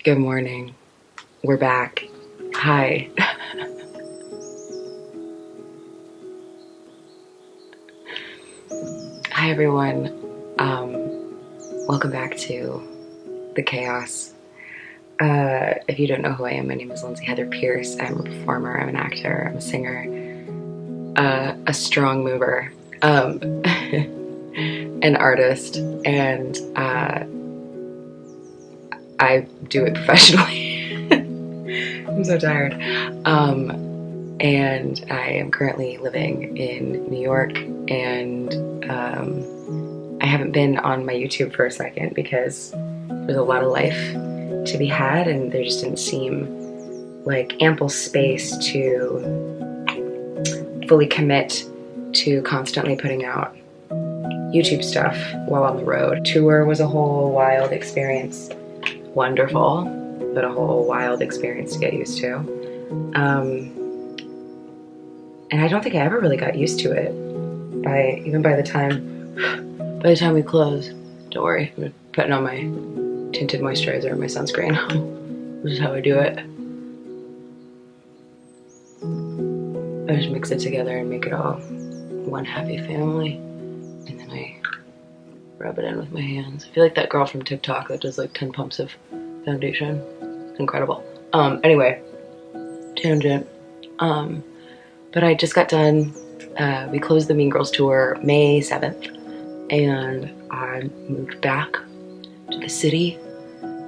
Good morning. We're back. Hi. Hi everyone. Welcome back to the chaos. If you don't know who I am, my name is Lindsay Heather Pierce. I'm a performer, I'm an actor, I'm a singer, a strong mover, an artist, and I do it professionally. I'm so tired. And I am currently living in New York, and I haven't been on my YouTube for a second because there's a lot of life to be had, and there just didn't seem like ample space to fully commit to constantly putting out YouTube stuff while on the road. Tour was a whole wild experience. Wonderful, but a whole wild experience to get used to. And I don't think I ever really got used to it even by the time we close. Don't worry, I'm putting on my tinted moisturizer and my sunscreen. This is how I do it. I just mix it together and make it all one happy family, and then I rub it in with my hands. I feel like that girl from TikTok that does like 10 pumps of foundation. It's incredible. Anyway, tangent. But I just got done. We closed the Mean Girls tour May 7th, and I moved back to the city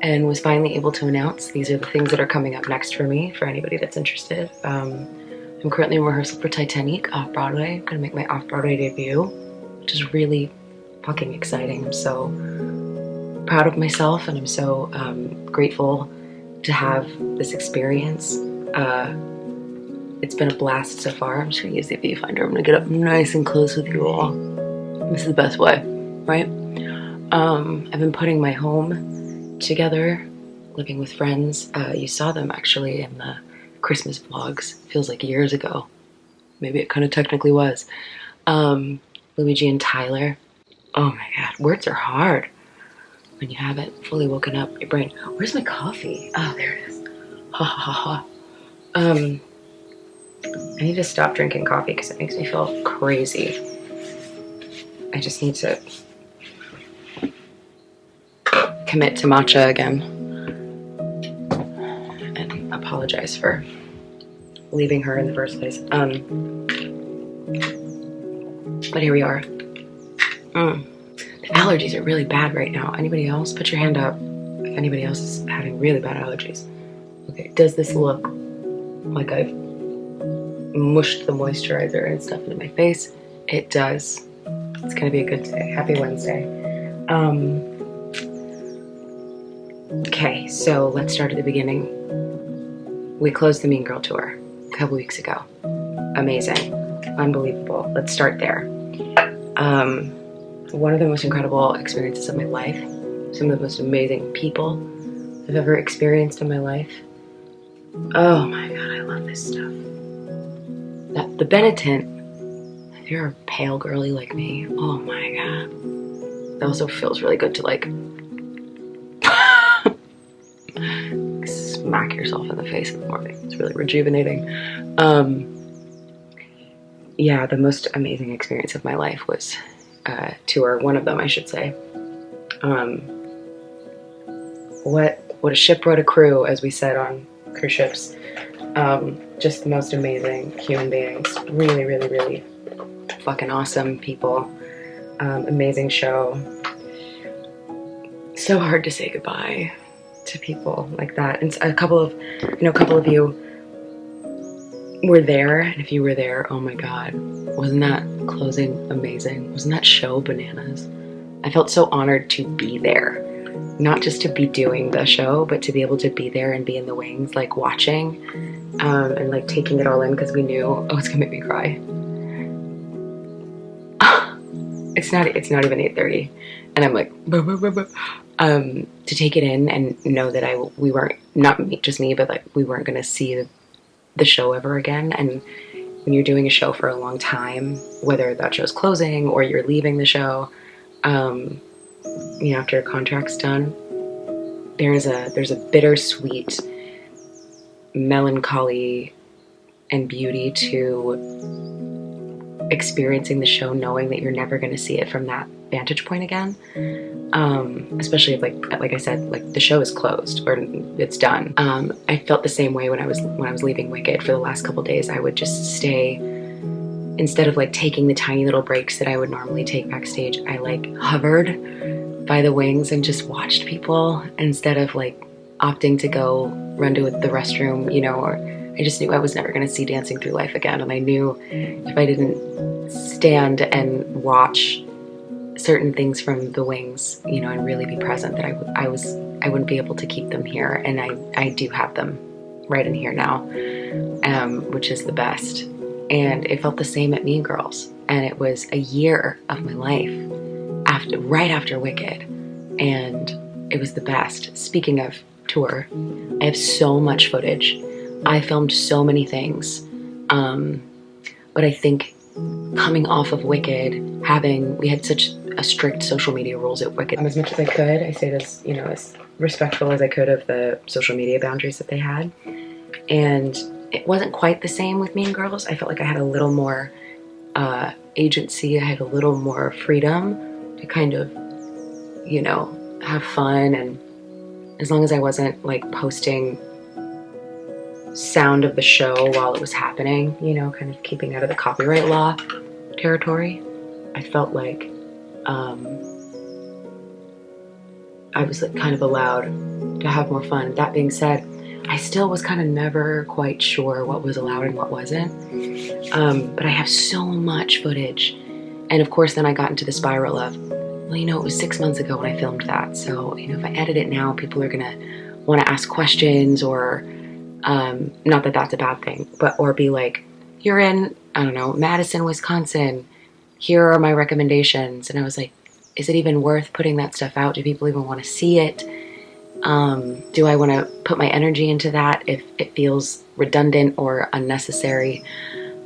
and was finally able to announce these are the things that are coming up next for me, for anybody that's interested. I'm currently in rehearsal for Titanique off-Broadway. I'm gonna make my off-Broadway debut, which is really fucking exciting. I'm so proud of myself, and I'm so grateful to have this experience. It's been a blast so far. I'm just gonna use the viewfinder. I'm gonna get up nice and close with you all. This is the best way, right? I've been putting my home together, living with friends. You saw them actually in the Christmas vlogs. Feels like years ago. Maybe it kind of technically was. Luigi and Tyler. Oh my God, words are hard when you haven't fully woken up your brain. Where's my coffee? Oh, there it is. Ha ha ha ha. I need to stop drinking coffee because it makes me feel crazy. I just need to commit to matcha again and apologize for leaving her in the first place. But here we are. The allergies are really bad right now. Anybody else? Put your hand up if anybody else is having really bad allergies. Okay, does this look like I've mushed the moisturizer and stuff into my face? It does. It's gonna be a good day. Happy Wednesday. Okay, so let's start at the beginning. We closed the Mean Girl tour a couple weeks ago. Amazing. Unbelievable. Let's start there. One of the most incredible experiences of my life. Some of the most amazing people I've ever experienced in my life. Oh my God, I love this stuff. The Benetint, if you're a pale girly like me, oh my God. It also feels really good to like smack yourself in the face in the morning. It's really rejuvenating. Yeah, the most amazing experience of my life was tour. One of them, I should say. What a ship wrote a crew, as we said on cruise ships. Just the most amazing human beings. Really, really, really fucking awesome people. Amazing show. So hard to say goodbye to people like that. And a couple of you were there, and if you were there, oh my God, wasn't that closing amazing? Wasn't that show bananas? I felt so honored to be there. Not just to be doing the show, but to be able to be there and be in the wings, like watching, and like taking it all in, because we knew, oh, it's gonna make me cry. It's not even 8:30, and I'm like, bah, bah, bah, bah. To take it in and know that we weren't, not me, just me, but like we weren't gonna see the show ever again. And when you're doing a show for a long time, whether that show's closing or you're leaving the show, after your contract's done, there's a bittersweet melancholy and beauty to experiencing the show, knowing that you're never going to see it from that vantage point again. Especially if, like I said, like the show is closed or it's done. I felt the same way when I was leaving Wicked. For the last couple days, I would just stay, instead of like taking the tiny little breaks that I would normally take backstage, I like hovered by the wings and just watched people instead of like opting to go run to the restroom, you know, or I just knew I was never going to see Dancing Through Life again. And I knew if I didn't stand and watch certain things from the wings, you know, and really be present, that I wouldn't be able to keep them here. And I do have them right in here now, which is the best. And it felt the same at Mean Girls. And it was a year of my life right after Wicked. And it was the best. Speaking of tour, I have so much footage. I filmed so many things. But I think coming off of Wicked, we had such a strict social media rules at Wicked. As much as I could, I stayed as, you know, as respectful as I could of the social media boundaries that they had. And it wasn't quite the same with Mean Girls. I felt like I had a little more agency. I had a little more freedom to kind of, you know, have fun. And as long as I wasn't like posting sound of the show while it was happening, you know, kind of keeping out of the copyright law territory, I felt like I was like kind of allowed to have more fun. That being said, I still was kind of never quite sure what was allowed and what wasn't. But I have so much footage. And of course, then I got into the spiral of, well, you know, it was 6 months ago when I filmed that. So, you know, if I edit it now, people are going to want to ask questions, or not that that's a bad thing, but, or be like, you're in, I don't know, Madison, Wisconsin. Here are my recommendations. And I was like, is it even worth putting that stuff out? Do people even want to see it? Do I want to put my energy into that if it feels redundant or unnecessary?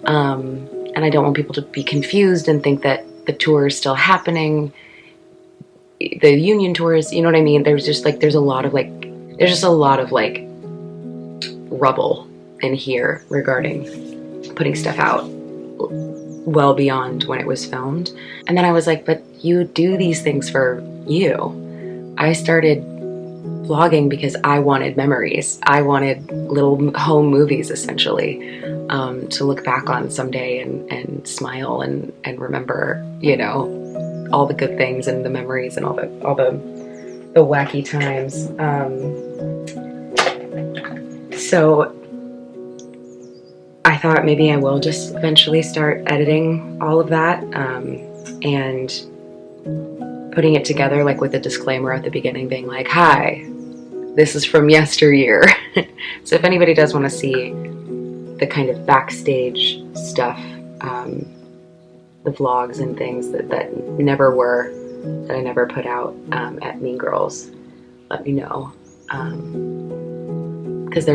And I don't want people to be confused and think that the tour is still happening. The union tours, you know what I mean? There's just like, there's just a lot of like rubble in here regarding putting stuff out well beyond when it was filmed. And then I was like, but you do these things for you. I started vlogging because I wanted memories. I wanted little home movies, essentially, to look back on someday and smile and remember, you know, all the good things and the memories and all the wacky times. So I thought maybe I will just eventually start editing all of that and putting it together, like with a disclaimer at the beginning being like, hi, this is from yesteryear. So if anybody does want to see the kind of backstage stuff, the vlogs and things that I never put out at Mean Girls, let me know. Because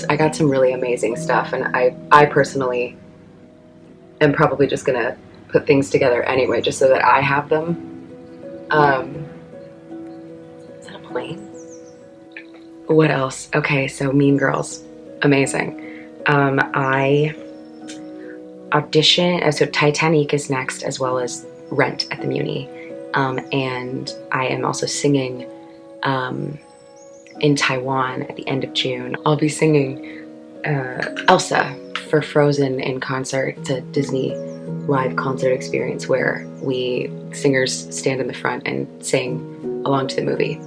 I got some really amazing stuff, and I personally am probably just gonna put things together anyway, just so that I have them. Is that a plane? What else? Okay, so Mean Girls, amazing. I audition, so Titanique is next, as well as Rent at the MUNY. And I am also singing in Taiwan at the end of June. I'll be singing Elsa for Frozen in concert. It's a Disney live concert experience where we singers stand in the front and sing along to the movie.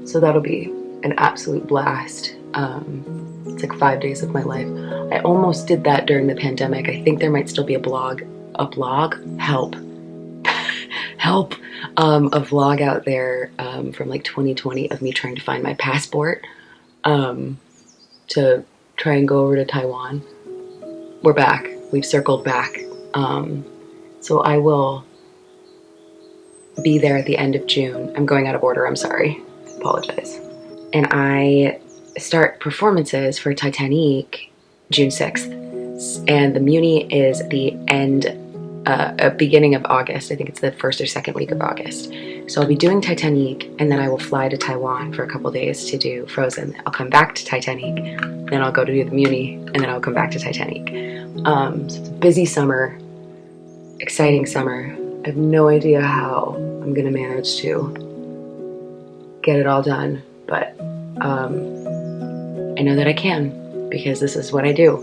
So that'll be an absolute blast. It's like 5 days of my life. I almost did that during the pandemic. I think there might still be a vlog, help, a vlog out there from like 2020 of me trying to find my passport to try and go over to Taiwan. We're back. We've circled back. So I will be there at the end of June. I'm going out of order. I'm sorry. I apologize. And I start performances for Titanique June 6th. And the MUNY is the beginning of August. I think it's the first or second week of August. So I'll be doing Titanique, and then I will fly to Taiwan for a couple days to do Frozen. I'll come back to Titanique, then I'll go to do the MUNY, and then I'll come back to Titanique. So it's a busy summer, exciting summer. I have no idea how I'm gonna manage to get it all done, but I know that I can, because this is what I do,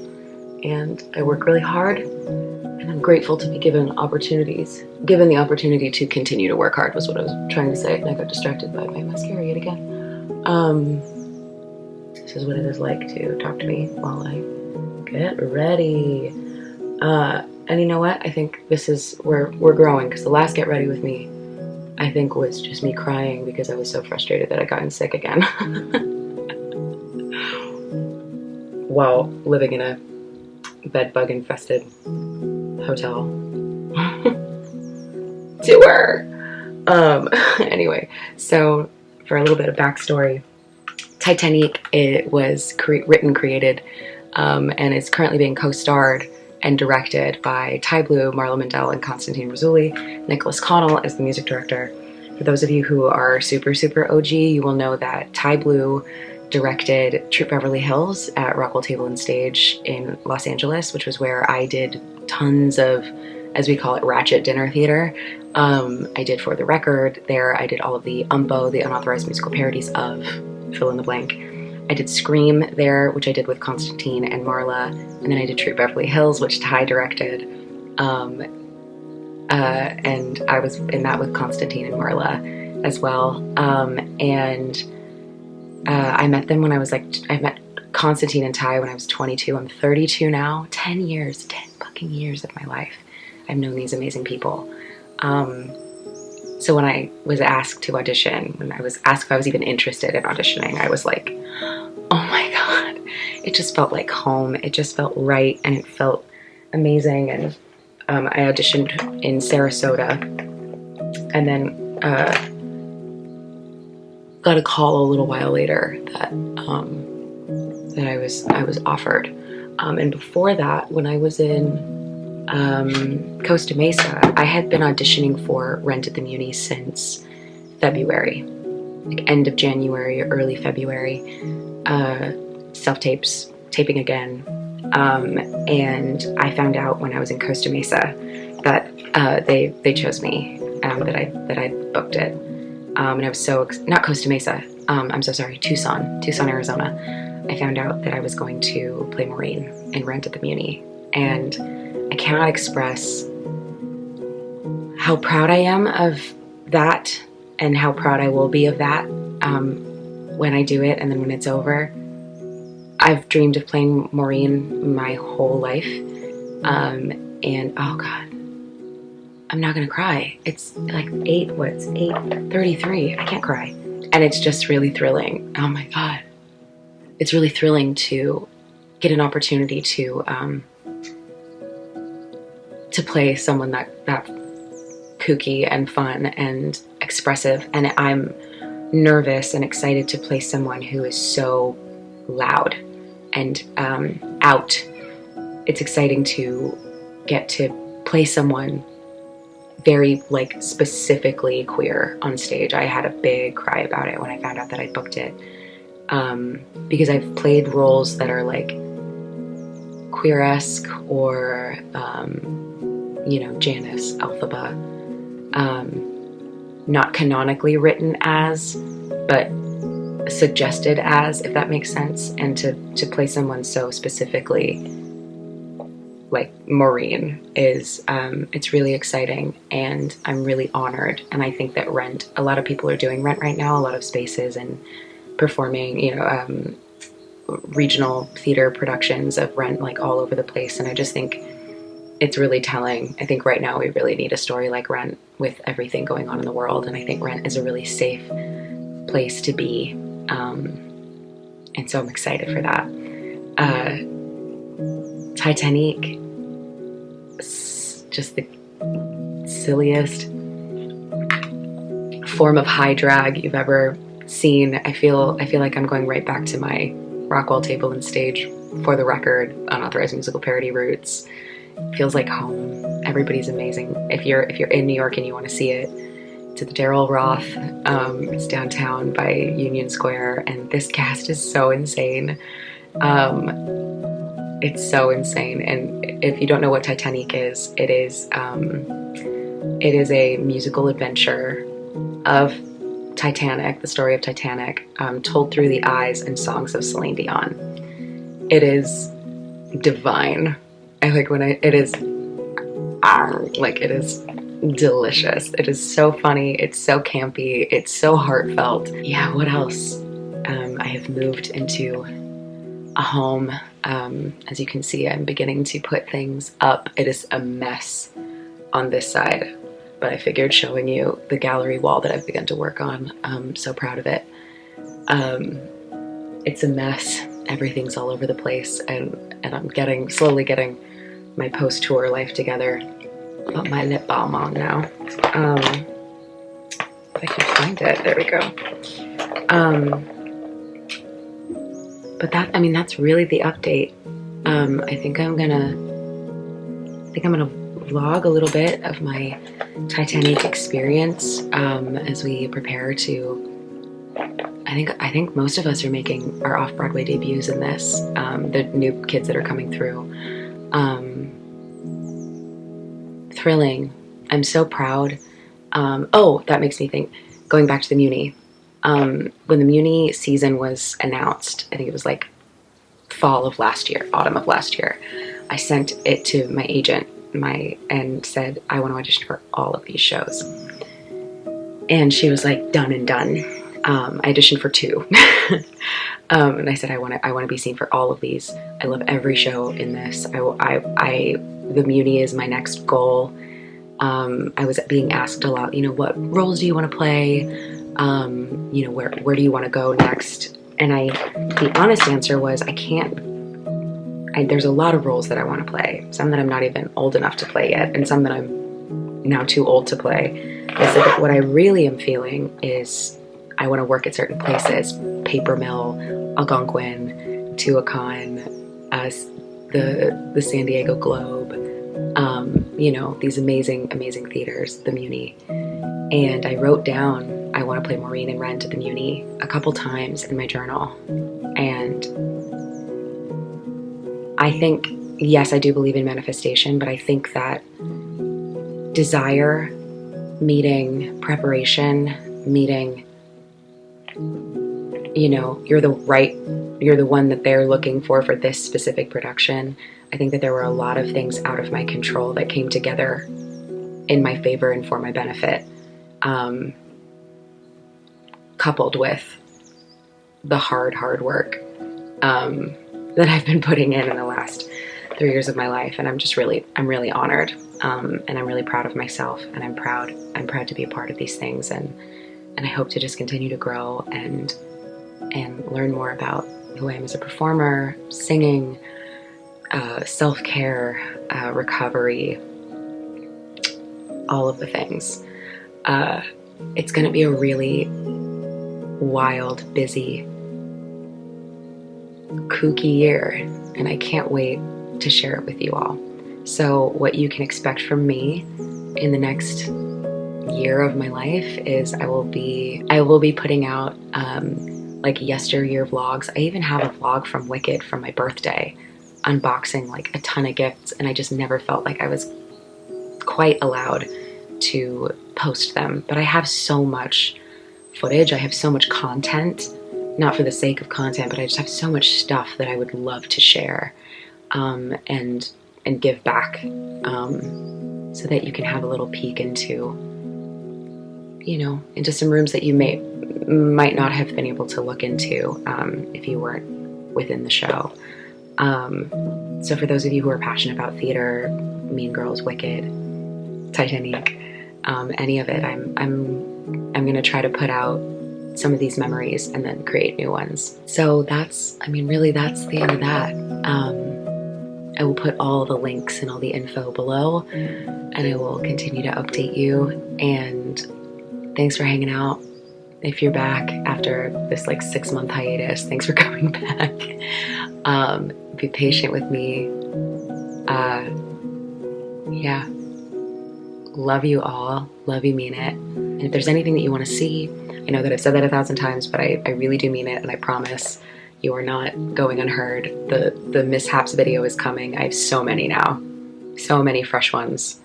and I work really hard, and I'm grateful to be given the opportunity to continue to work hard was what I was trying to say, and I got distracted by my mascara yet again. This is what it is like to talk to me while I get ready. And you know what? I think this is where we're growing, because the last Get Ready With Me, I think, was just me crying because I was so frustrated that I'd gotten sick again. While living in a bed-bug infested hotel. Tour! Anyway, so for a little bit of backstory, Titanique, it was written, created, and it's currently being co-starred and directed by Ty Blue, Marla Mandel, and Constantine Marzulli. Nicholas Connell is the music director. For those of you who are super, super OG, you will know that Ty Blue directed Troop Beverly Hills at Rockwell Table and Stage in Los Angeles, which was where I did tons of, as we call it, ratchet dinner theater. I did For the Record there. I did all of the UMPO, the unauthorized musical parodies of fill in the blank. I did Scream there, which I did with Constantine and Marla, and then I did Troop Beverly Hills, which Ty directed, and I was in that with Constantine and Marla as well. I met them when I was I met Constantine and Ty when I was 22. I'm 32 now. 10 fucking years of my life. I've known these amazing people. So when I was asked to audition, when I was asked if I was even interested in auditioning, I was like, oh my God. It just felt like home. It just felt right, and it felt amazing. And I auditioned in Sarasota, and then got a call a little while later that I was offered. And before that, when I was in Costa Mesa, I had been auditioning for Rent at the MUNY since February, like end of January or early February. Taping again. And I found out when I was in Costa Mesa that they chose me, that I booked it. And I was not Costa Mesa, I'm so sorry, Tucson, Arizona. I found out that I was going to play Maureen in Rent at the MUNY, and I cannot express how proud I am of that, and how proud I will be of that when I do it, and then when it's over. I've dreamed of playing Maureen my whole life, and oh God, I'm not gonna cry. It's like 8:33. I can't cry. And it's just really thrilling. Oh my God. It's really thrilling to get an opportunity to play someone that kooky and fun and expressive. And I'm nervous and excited to play someone who is so loud and out. It's exciting to get to play someone very specifically queer on stage. I had a big cry about it when I found out that I booked it, because I've played roles that are queer-esque or Janice, Alphaba, not canonically written as, but suggested as, if that makes sense. And to play someone so specifically like Maureen is, it's really exciting, and I'm really honored. And I think that Rent, a lot of people are doing Rent right now, a lot of spaces and performing, regional theater productions of Rent all over the place. And I just think it's really telling. I think right now we really need a story like Rent with everything going on in the world. And I think Rent is a really safe place to be. And so I'm excited for that. Titanique, just the silliest form of high drag you've ever seen. I feel like I'm going right back to my Rockwell Table and Stage, For the Record, unauthorized musical parody roots. It feels like home. Everybody's amazing. If you're in New York and you want to see it, to the Daryl Roth. It's downtown by Union Square, and this cast is so insane. It's so insane. And if you don't know what Titanique is, it is a musical adventure of Titanic, the story of Titanic, told through the eyes and songs of Celine Dion. It is divine. It is delicious. It is so funny. It's so campy. It's so heartfelt. Yeah, what else? I have moved into a home. As you can see, I'm beginning to put things up. It is a mess on this side, but I figured showing you the gallery wall that I've begun to work on. I'm so proud of it. It's a mess. Everything's all over the place, and I'm slowly getting my post-tour life together. Put my lip balm on now. If I can find it, there we go. But that's really the update. I think I'm gonna vlog a little bit of my Titanic experience as we prepare to. I think most of us are making our off-Broadway debuts in this. The new kids that are coming through. Thrilling. I'm so proud. Oh, that makes me think. Going back to the MUNY. When the MUNY season was announced, I think it was like autumn of last year, I sent it to my agent and said, I want to audition for all of these shows. And she was like, done and done. I auditioned for 2. And I said, I want to be seen for all of these. I love every show in this. The MUNY is my next goal. I was being asked a lot, what roles do you want to play? Where do you want to go next? And the honest answer was, there's a lot of roles that I want to play. Some that I'm not even old enough to play yet, and some that I'm now too old to play. I said that what I really am feeling is I want to work at certain places: Paper Mill, Algonquin, Tuacahn, the San Diego Globe, these amazing, amazing theaters, the MUNY. And I wrote down, I want to play Maureen and Rent at the MUNY a couple times in my journal. And I think, yes, I do believe in manifestation, but I think that desire meeting preparation, meeting, you're the one that they're looking for this specific production. I think that there were a lot of things out of my control that came together in my favor and for my benefit, coupled with the hard work that I've been putting in the last 3 years of my life. And I'm really honored, and I'm really proud of myself, and I'm proud to be a part of these things, and I hope to just continue to grow and learn more about who I am as a performer, singing, self-care, recovery, all of the things. It's going to be a really wild, busy, kooky year, and I can't wait to share it with you all. So what you can expect from me in the next year of my life is I will be putting out like yesteryear vlogs. I even have a vlog from Wicked from my birthday, unboxing like a ton of gifts, and I just never felt like I was quite allowed to post them. But I have so much footage, I have so much content, not for the sake of content, but I just have so much stuff that I would love to share and give back, so that you can have a little peek into some rooms that you might not have been able to look into if you weren't within the show. So for those of you who are passionate about theater, Mean Girls, Wicked, Titanique, any of it, I'm gonna try to put out some of these memories and then create new ones. So that's the end of that. I will put all the links and all the info below, and I will continue to update you. And thanks for hanging out. If you're back after this like 6-month hiatus, thanks for coming back. Be patient with me. Yeah. Love you all. Love you, mean it. And if there's anything that you want to see, I know that I've said that 1,000 times, but I really do mean it, and I promise you are not going unheard. The mishaps video is coming. I have so many now. So many fresh ones.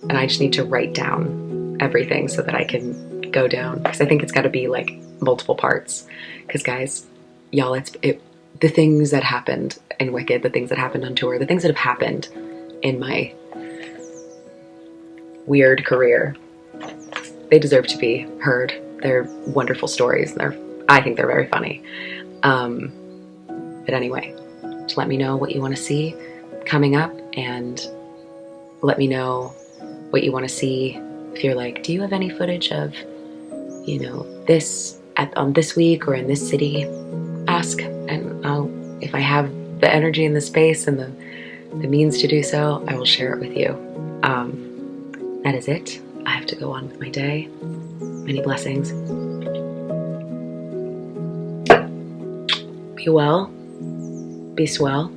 And I just need to write down everything so that I can go down. Because I think it's got to be like multiple parts. Because guys, y'all, the things that happened in Wicked, the things that happened on tour, the things that have happened in my weird career, they deserve to be heard. They're wonderful stories. I think they're very funny. But anyway, just let me know what you want to see coming up, and let me know what you want to see. If you're like, do you have any footage of, you know, this on this week or in this city? Ask, and if I have the energy and the space and the means to do so, I will share it with you. That is it. I have to go on with my day. Many blessings. Be well. Be swell.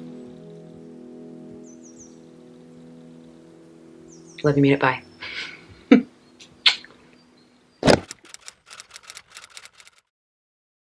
Love you, mean it. Bye.